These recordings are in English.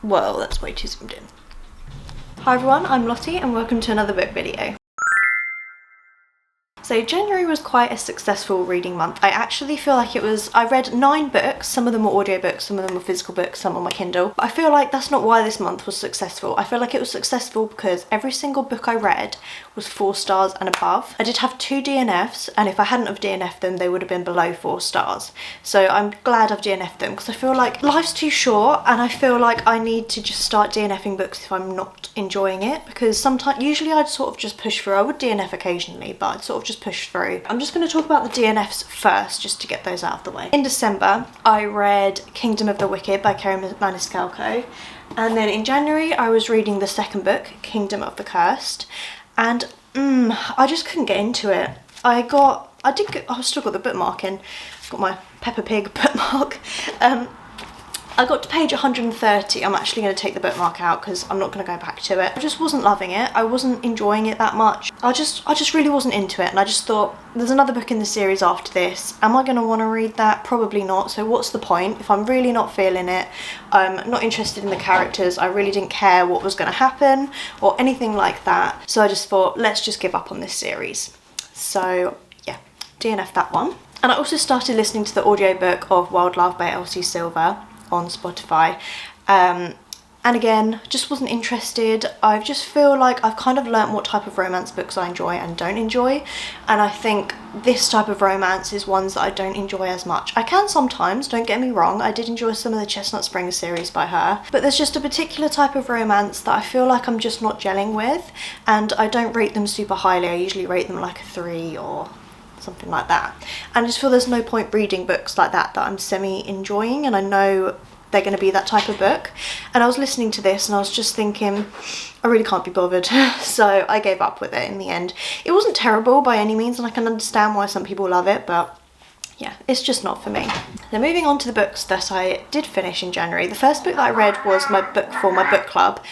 Whoa, that's way too zoomed in. Hi everyone, I'm Lottie and welcome to another book video. So January was quite a successful reading month. I actually feel like I read 9 books, some of them were audiobooks, some of them were physical books, some on my Kindle. But I feel like that's not why this month was successful. I feel like it was successful because every single book I read was 4 stars and above. I did have 2 DNFs, and if I hadn't have DNF'd them, they would have been below 4 stars. So I'm glad I've DNF'd them because I feel like life's too short and I feel like I need to just start DNFing books if I'm not enjoying it, because usually I'd sort of just push through. I would DNF occasionally, but I'd sort of just push through. I'm just going to talk about the DNFs first, just to get those out of the way. In December, I read Kingdom of the Wicked by Keri Maliscalco, and then in January, I was reading the second book, Kingdom of the Cursed, and I just couldn't get into it. I've still got the bookmark in. I've got my Peppa Pig bookmark. I got to page 130. I'm actually going to take the bookmark out because I'm not going to go back to it. I just wasn't loving it. I wasn't enjoying it that much. I just really wasn't into it, and I just thought, there's another book in the series after this. Am I going to want to read that? Probably not. So what's the point if I'm really not feeling it? I'm not interested in the characters. I really didn't care what was going to happen or anything like that. So I just thought, let's just give up on this series. So yeah, DNF that one. And I also started listening to the audiobook of Wild Love by Elsie on Spotify, and again, just wasn't interested. I just feel like I've kind of learnt what type of romance books I enjoy and don't enjoy, and I think this type of romance is ones that I don't enjoy as much. I can sometimes, don't get me wrong, I did enjoy some of the Chestnut Springs series by her, but there's just a particular type of romance that I feel like I'm just not gelling with, and I don't rate them super highly. I usually rate them like a 3 or something like that, and I just feel there's no point reading books like that I'm semi-enjoying and I know they're going to be that type of book. And I was listening to this and I was just thinking, I really can't be bothered. So I gave up with it in the end. It wasn't terrible by any means, and I can understand why some people love it, but yeah, it's just not for me. Then moving on to the books that I did finish in January. The first book that I read was my book for my book club,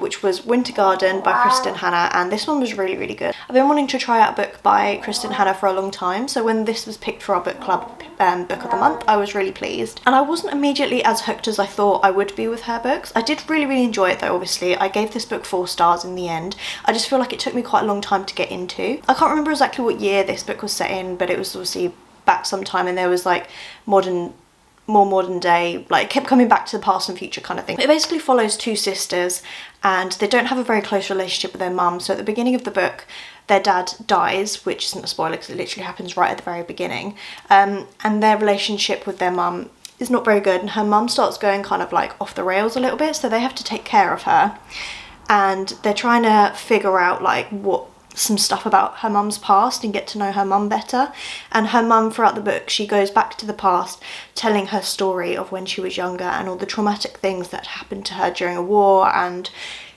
which was Winter Garden by Kristen Hanna, and this one was really, really good. I've been wanting to try out a book by Kristen Hanna for a long time, so when this was picked for our book club book of the month, I was really pleased. And I wasn't immediately as hooked as I thought I would be with her books. I did really, really enjoy it though, obviously. I gave this book 4 stars in the end. I just feel like it took me quite a long time to get into. I can't remember exactly what year this book was set in, but it was obviously back sometime, and there was like more modern day, like it kept coming back to the past and future kind of thing. It basically follows 2 sisters and they don't have a very close relationship with their mum. So at the beginning of the book, their dad dies, which isn't a spoiler because it literally happens right at the very beginning, and their relationship with their mum is not very good, and her mum starts going kind of like off the rails a little bit, so they have to take care of her, and they're trying to figure out like some stuff about her mum's past and get to know her mum better. And her mum, throughout the book, she goes back to the past telling her story of when she was younger and all the traumatic things that happened to her during a war, and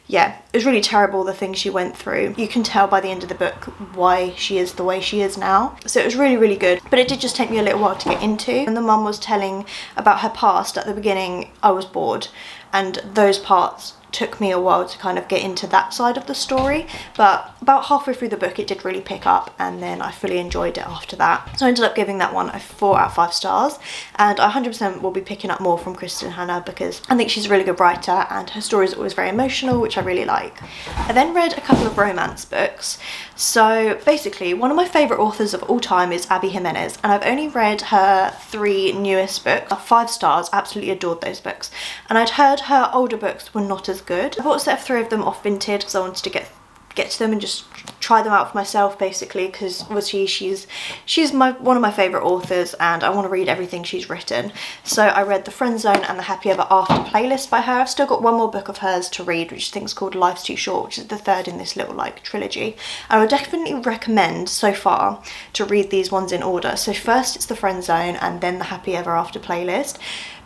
yeah, it was really terrible, the things she went through. You can tell by the end of the book why she is the way she is now. So it was really, really good, but it did just take me a little while to get into. When the mum was telling about her past at the beginning, I was bored, and those parts took me a while to kind of get into that side of the story, but about halfway through the book it did really pick up, and then I fully enjoyed it after that. So I ended up giving that one a 4 out of 5 stars, and I 100% will be picking up more from Kristen Hanna because I think she's a really good writer and her story is always very emotional, which I really like. I then read a couple of romance books. So basically, one of my favourite authors of all time is Abby Jimenez, and I've only read her 3 newest books. 5 stars, absolutely adored those books, and I'd heard her older books were not as good. I bought a set of 3 of them off Vinted because I wanted to get to them and just try them out for myself, basically, because obviously she's one of my favourite authors and I want to read everything she's written. So I read The Friend Zone and The Happy Ever After playlist by her. I've still got one more book of hers to read, which I think is called Life's Too Short, which is the 3rd in this little like trilogy. I would definitely recommend so far to read these ones in order. So first it's The Friend Zone and then The Happy Ever After playlist,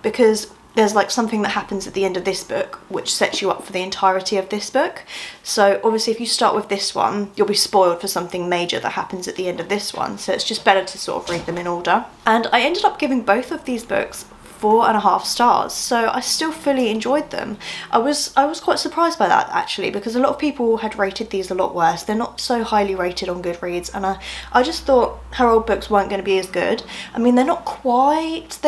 because there's like something that happens at the end of this book which sets you up for the entirety of this book. So obviously if you start with this one, you'll be spoiled for something major that happens at the end of this one. So it's just better to sort of read them in order. And I ended up giving both of these books 4.5 stars, so I still fully enjoyed them. I was quite surprised by that actually, because a lot of people had rated these a lot worse. They're not so highly rated on Goodreads, and I just thought her old books weren't going to be as good. I mean, they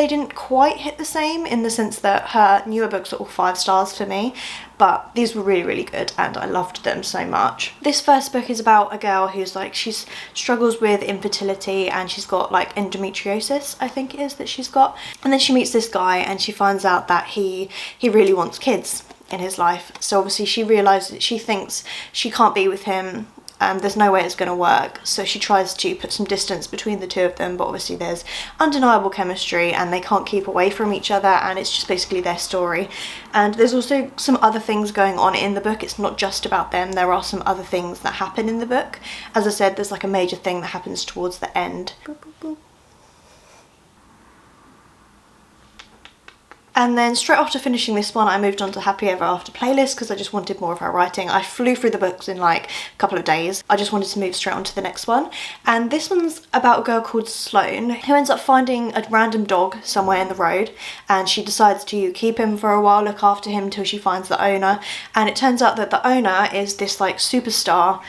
didn't quite hit the same in the sense that her newer books are all 5 stars for me, but these were really, really good and I loved them so much. This first book is about a girl who's like, she struggles with infertility and she's got like endometriosis, I think it is, that she's got. And then she meets this guy and she finds out that he really wants kids in his life. So obviously she realizes, she thinks she can't be with him. There's no way it's going to work, so she tries to put some distance between the two of them, but obviously there's undeniable chemistry and they can't keep away from each other, and it's just basically their story. And there's also some other things going on in the book. It's not just about them, there are some other things that happen in the book. As I said, there's like a major thing that happens towards the end. Boop, boop, boop. And then straight after finishing this one, I moved on to Happy Ever After playlist because I just wanted more of her writing. I flew through the books in like a couple of days. I just wanted to move straight on to the next one. And this one's about a girl called Sloane who ends up finding a random dog somewhere in the road, and she decides to keep him for a while, look after him till she finds the owner. And it turns out that the owner is this like superstar.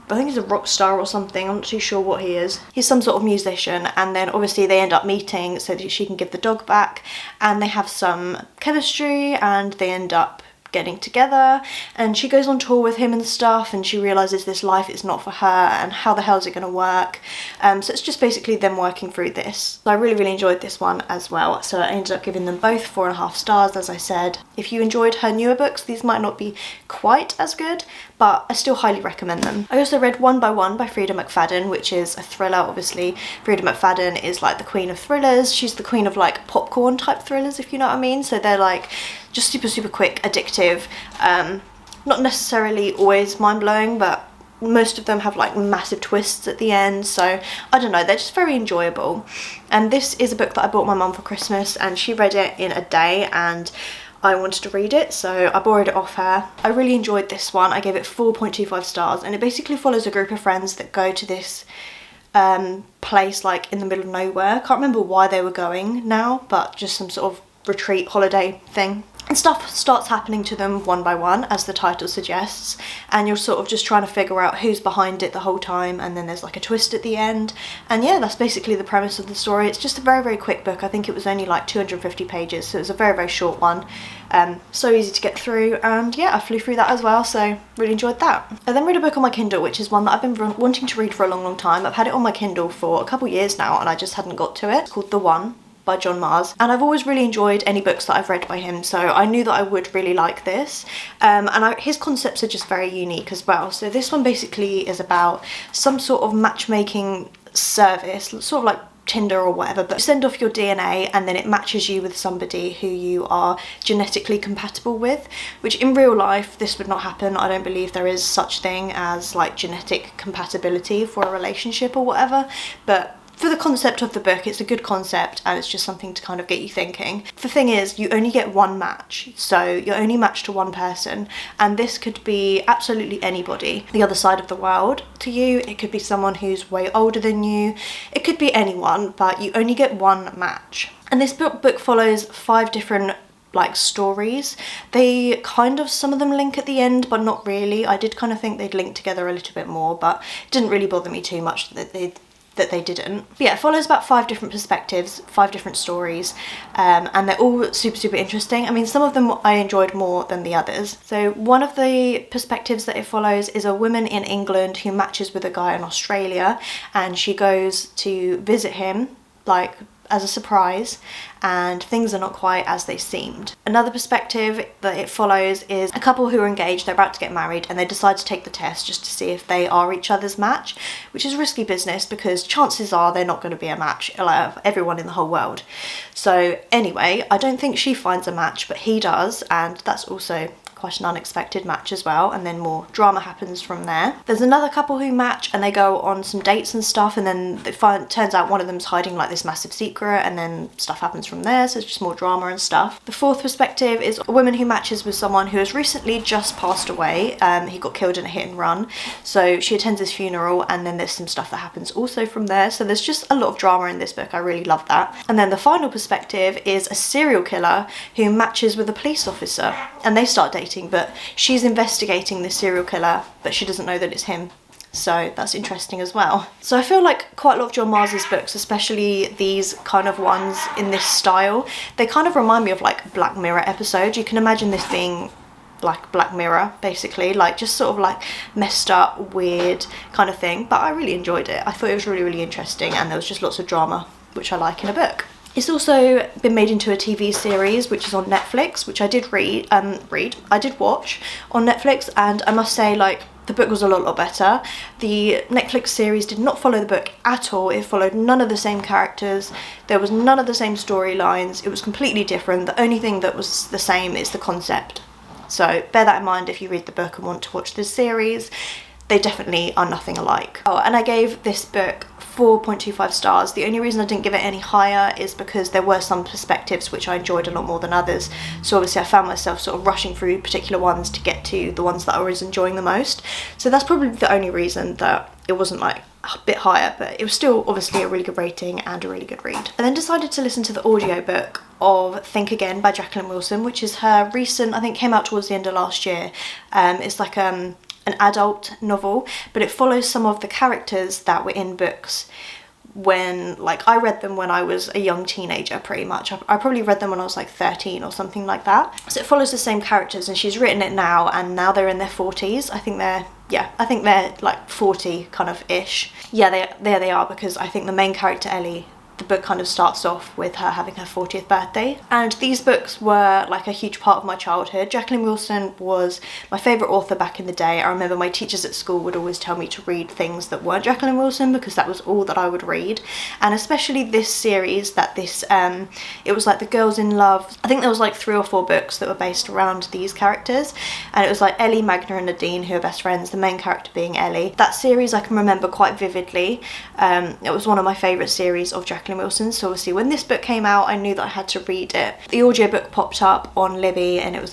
I think he's a rock star or something, I'm not too sure what he is. He's some sort of musician, and then obviously they end up meeting so that she can give the dog back, and they have some chemistry and they end up getting together, and she goes on tour with him and stuff, and she realizes this life is not for her and how the hell is it going to work. So it's just basically them working through this. So I really, really enjoyed this one as well, so I ended up giving them both 4.5 stars. As I said, if you enjoyed her newer books, these might not be quite as good, but I still highly recommend them. I also read One by One by Freida McFadden, which is a thriller. Obviously Freida McFadden is like the queen of thrillers. She's the queen of like popcorn type thrillers, if you know what I mean. So they're like just super, super quick, addictive, not necessarily always mind-blowing, but most of them have like massive twists at the end. So I don't know, they're just very enjoyable. And this is a book that I bought my mum for Christmas, and she read it in a day, and I wanted to read it, so I borrowed it off her. I really enjoyed this one. I gave it 4.25 stars, and it basically follows a group of friends that go to this place like in the middle of nowhere. I can't remember why they were going now, but just some sort of retreat holiday thing. And stuff starts happening to them one by one, as the title suggests, and you're sort of just trying to figure out who's behind it the whole time, and then there's like a twist at the end. And yeah, that's basically the premise of the story. It's just a very, very quick book. I think it was only like 250 pages, so it was a very, very short one. So easy to get through, and yeah, I flew through that as well, so really enjoyed that. I then read a book on my Kindle, which is one that I've been wanting to read for a long, long time. I've had it on my Kindle for a couple years now, and I just hadn't got to it. It's called The One by John Mars, and I've always really enjoyed any books that I've read by him, so I knew that I would really like this. His concepts are just very unique as well. So this one basically is about some sort of matchmaking service, sort of like Tinder or whatever, but you send off your DNA and then it matches you with somebody who you are genetically compatible with, which in real life this would not happen. I don't believe there is such thing as like genetic compatibility for a relationship or whatever, but for the concept of the book, it's a good concept, and it's just something to kind of get you thinking. The thing is, you only get one match, so you're only matched to one person, and this could be absolutely anybody, the other side of the world to you. It could be someone who's way older than you. It could be anyone, but you only get one match. And this book follows 5 different like stories. They kind of, some of them link at the end, but not really. I did kind of think they'd link together a little bit more, but it didn't really bother me too much that they didn't. But yeah, it follows about 5 different perspectives, 5 different stories, and they're all super, super interesting. I mean, some of them I enjoyed more than the others. So one of the perspectives that it follows is a woman in England who matches with a guy in Australia, and she goes to visit him like as a surprise, and things are not quite as they seemed. Another perspective that it follows is a couple who are engaged, they're about to get married, and they decide to take the test just to see if they are each other's match, which is risky business because chances are they're not going to be a match, like everyone in the whole world. So anyway, I don't think she finds a match, but he does, and that's also quite an unexpected match as well, and then more drama happens from there. There's another couple who match and they go on some dates and stuff, and then it turns out one of them's hiding like this massive secret, and then stuff happens from there, so it's just more drama and stuff. The fourth perspective is a woman who matches with someone who has recently just passed away. He got killed in a hit and run, so she attends his funeral, and then there's some stuff that happens also from there. So there's just a lot of drama in this book. I really love that. And then the final perspective is a serial killer who matches with a police officer, and they start dating, but she's investigating this serial killer, but she doesn't know that it's him. So that's interesting as well. So I feel like quite a lot of John Mars's books, especially these kind of ones in this style, they kind of remind me of like Black Mirror episodes. You can imagine this being like Black Mirror, basically, like just sort of like messed up, weird kind of thing. But I really enjoyed it. I thought it was really, really interesting, and there was just lots of drama, which I like in a book. It's also been made into a TV series, which is on Netflix, which I did I did watch on Netflix, and I must say, like, the book was a lot better. The Netflix series did not follow the book at all. It followed none of the same characters. There was none of the same storylines. It was completely different. The only thing that was the same is the concept. So bear that in mind if you read the book and want to watch this series. They definitely are nothing alike. Oh, and I gave this book 4.25 stars. The only reason I didn't give it any higher is because there were some perspectives which I enjoyed a lot more than others. So obviously I found myself sort of rushing through particular ones to get to the ones that I was enjoying the most. So that's probably the only reason that it wasn't like a bit higher, but it was still obviously a really good rating and a really good read. I then decided to listen to the audiobook of Think Again by Jacqueline Wilson, which is her recent, I think came out towards the end of last year. It's like an adult novel, but it follows some of the characters that were in books when, like, I read them when I was a young teenager, pretty much. I probably read them when I was like 13 or something like that. So it follows the same characters, and she's written it now, and now they're in their 40s. I think they're like 40 kind of ish. Yeah, there they are, because I think the main character, Ellie, the book kind of starts off with her having her 40th birthday. And these books were like a huge part of my childhood. Jacqueline Wilson was my favourite author back in the day. I remember my teachers at school would always tell me to read things that weren't Jacqueline Wilson, because that was all that I would read. And especially this series, it was like the Girls in Love. I think there was like 3 or 4 books that were based around these characters, and it was like Ellie, Magna and Nadine, who are best friends, the main character being Ellie. That series I can remember quite vividly. It was one of my favourite series of Jacqueline Wilson, so obviously when this book came out I knew that I had to read it. The audiobook popped up on Libby, and it was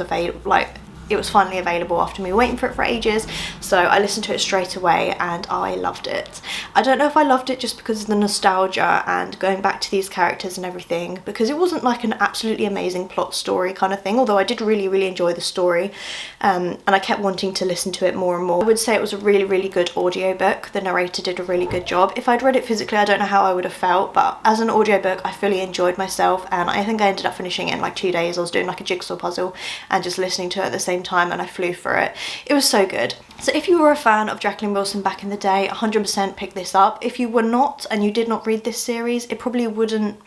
it was finally available after me waiting for it for ages, so I listened to it straight away and I loved it. I don't know if I loved it just because of the nostalgia and going back to these characters and everything, because it wasn't like an absolutely amazing plot story kind of thing, although I did really enjoy the story, and I kept wanting to listen to it more and more. I would say it was a really good audiobook. The narrator did a really good job. If I'd read it physically, I don't know how I would have felt, but as an audiobook I fully enjoyed myself, and I think I ended up finishing it in like 2 days. I was doing like a jigsaw puzzle and just listening to it at the same time, and I flew for it. It was so good. So if you were a fan of Jacqueline Wilson back in the day, 100% pick this up. If you were not, and you did not read this series, it probably wouldn't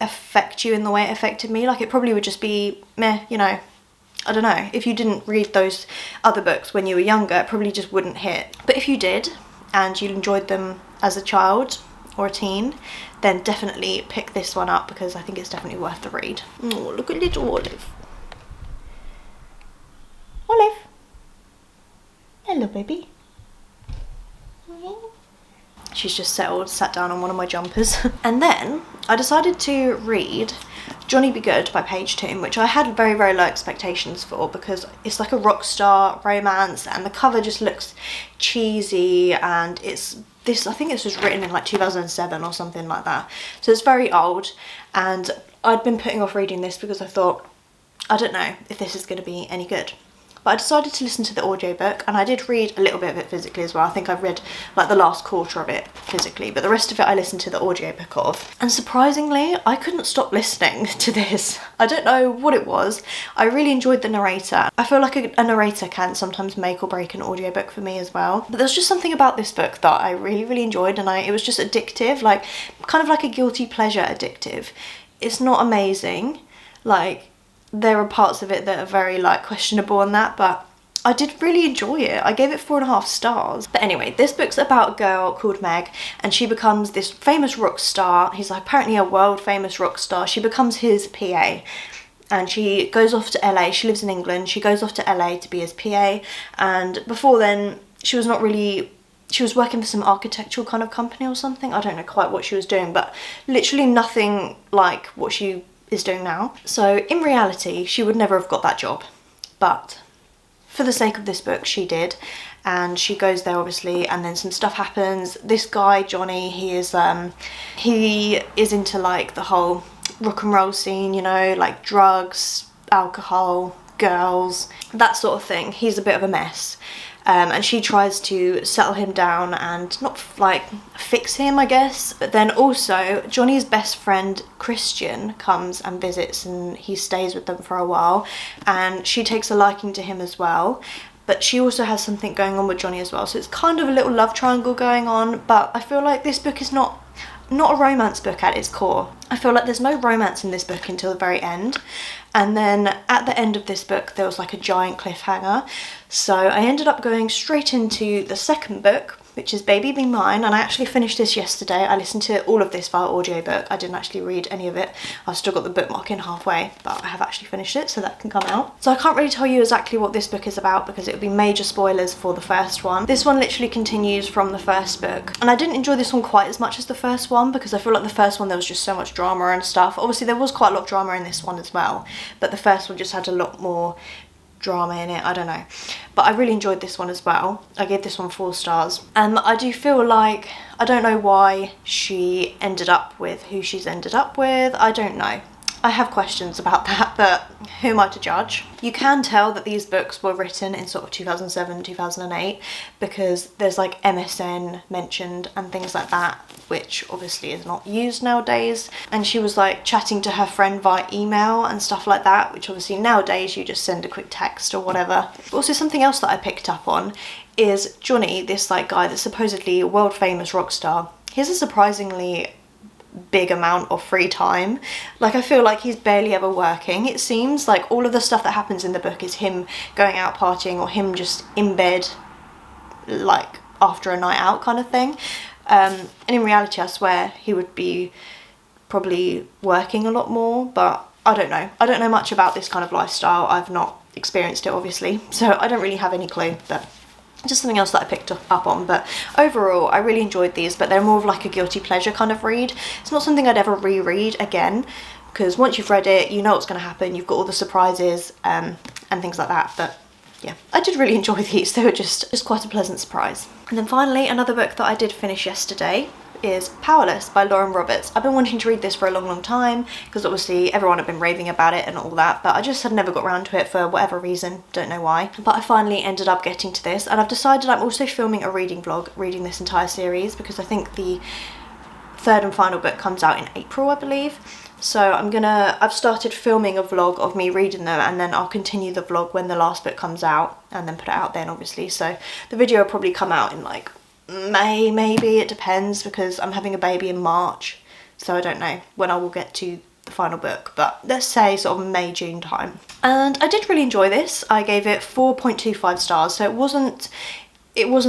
affect you in the way it affected me. Like, it probably would just be meh, you know. I don't know, if you didn't read those other books when you were younger, it probably just wouldn't hit. But if you did, and you enjoyed them as a child or a teen, then definitely pick this one up, because I think it's definitely worth the read. Oh, look at little Olive. Olive. Hello, baby. She's just sat down on one of my jumpers. And then I decided to read Johnny Be Good by Paige, which I had very low expectations for, because it's like a rock star romance and the cover just looks cheesy, and I think this was written in like 2007 or something like that. So it's very old, and I'd been putting off reading this because I thought, I don't know if this is going to be any good. But I decided to listen to the audiobook, and I did read a little bit of it physically as well. I think I've read like the last quarter of it physically, but the rest of it I listened to the audiobook of. And surprisingly, I couldn't stop listening to this. I don't know what it was. I really enjoyed the narrator. I feel like a narrator can sometimes make or break an audiobook for me as well. But there's just something about this book that I really enjoyed, and it was just addictive, like kind of like a guilty pleasure addictive. It's not amazing, like, there are parts of it that are very like questionable and that, but I did really enjoy it. I gave it 4.5 stars. But anyway, this book's about a girl called Meg, and she becomes this famous rock star. He's like apparently a world famous rock star. She becomes his PA, and she goes off to LA. She lives in England. She goes off to LA to be his PA, and before then she was working for some architectural kind of company or something. I don't know quite what she was doing, but literally nothing like what she is doing now. So in reality, she would never have got that job, but for the sake of this book, she did. And she goes there obviously, and then some stuff happens. This guy, Johnny, he is into like the whole rock and roll scene, you know, like drugs, alcohol, girls, that sort of thing. He's a bit of a mess. And she tries to settle him down and not like fix him, I guess. But then also Johnny's best friend Christian comes and visits, and he stays with them for a while, and she takes a liking to him as well. But she also has something going on with Johnny as well. So it's kind of a little love triangle going on, but I feel like this book is not a romance book at its core. I feel like there's no romance in this book until the very end. And then at the end of this book, there was like a giant cliffhanger. So I ended up going straight into the second book, which is Baby Be Mine, and I actually finished this yesterday. I listened to all of this via audiobook. I didn't actually read any of it. I've still got the bookmark in halfway, but I have actually finished it, so that can come out. So I can't really tell you exactly what this book is about because it would be major spoilers for the first one. This one literally continues from the first book, and I didn't enjoy this one quite as much as the first one because I feel like the first one there was just so much drama and stuff. Obviously there was quite a lot of drama in this one as well, but the first one just had a lot more drama in it. I don't know, but I really enjoyed this one as well. I gave this one 4 stars. I do feel like, I don't know why she ended up with who she's ended up with. I don't know. I have questions about that, but who am I to judge? You can tell that these books were written in sort of 2007, 2008 because there's like MSN mentioned and things like that, which obviously is not used nowadays. And she was like chatting to her friend via email and stuff like that, which obviously nowadays you just send a quick text or whatever. But also something else that I picked up on is Johnny, this like guy that's supposedly a world famous rock star. He has a surprisingly big amount of free time. Like I feel like he's barely ever working. It seems like all of the stuff that happens in the book is him going out partying or him just in bed like after a night out kind of thing. And in reality I swear he would be probably working a lot more, but I don't know. I don't know much about this kind of lifestyle. I've not experienced it obviously, so I don't really have any clue, but just something else that I picked up on. But overall I really enjoyed these, but they're more of like a guilty pleasure kind of read. It's not something I'd ever reread again because once you've read it you know what's going to happen, you've got all the surprises and things like that. But yeah, I did really enjoy these. They were just quite a pleasant surprise. And then finally another book that I did finish yesterday is Powerless by Lauren Roberts. I've been wanting to read this for a long time because obviously everyone had been raving about it and all that, but I just had never got around to it for whatever reason, don't know why. But I finally ended up getting to this, and I've decided I'm also filming a reading vlog reading this entire series because I think the third and final book comes out in April, I believe. So I've started filming a vlog of me reading them, and then I'll continue the vlog when the last book comes out and then put it out then obviously. So the video will probably come out in like May, maybe, it depends because I'm having a baby in March, so I don't know when I will get to the final book, but let's say sort of May, June time. And I did really enjoy this. I gave it 4.25 stars, so it wasn't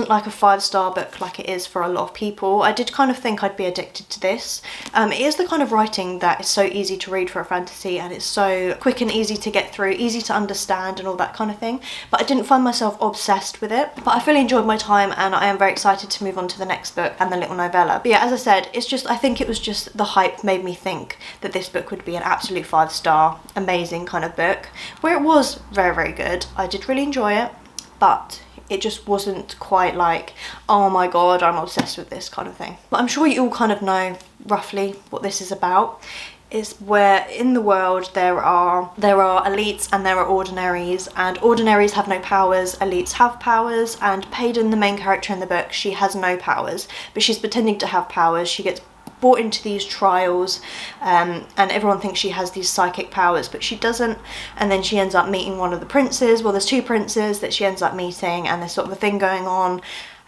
like a 5-star book like it is for a lot of people. I did kind of think I'd be addicted to this. It is the kind of writing that is so easy to read for a fantasy, and it's so quick and easy to get through, easy to understand and all that kind of thing. But I didn't find myself obsessed with it. But I really enjoyed my time, and I am very excited to move on to the next book and the little novella. But yeah, as I said, I think it was just the hype made me think that this book would be an absolute 5-star, amazing kind of book, where it was very, very good. I did really enjoy it, but it just wasn't quite like, oh my god, I'm obsessed with this kind of thing. But I'm sure you all kind of know roughly what this is about. Is where in the world there are elites and there are ordinaries, and ordinaries have no powers, elites have powers, and Paige, the main character in the book, she has no powers, but she's pretending to have powers. She gets brought into these trials and everyone thinks she has these psychic powers, but she doesn't. And then she ends up meeting one of the princes. Well, there's 2 princes that she ends up meeting, and there's sort of a thing going on.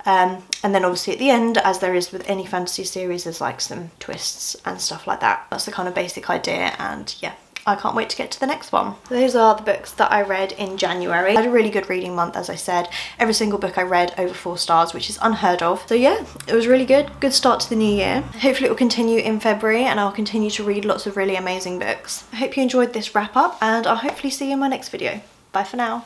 And then obviously at the end, as there is with any fantasy series, there's like some twists and stuff like that. That's the kind of basic idea, and yeah, I can't wait to get to the next one. Those are the books that I read in January. I had a really good reading month, as I said. Every single book I read over 4 stars, which is unheard of. So yeah, it was really good. Good start to the new year. Hopefully it will continue in February and I'll continue to read lots of really amazing books. I hope you enjoyed this wrap up and I'll hopefully see you in my next video. Bye for now.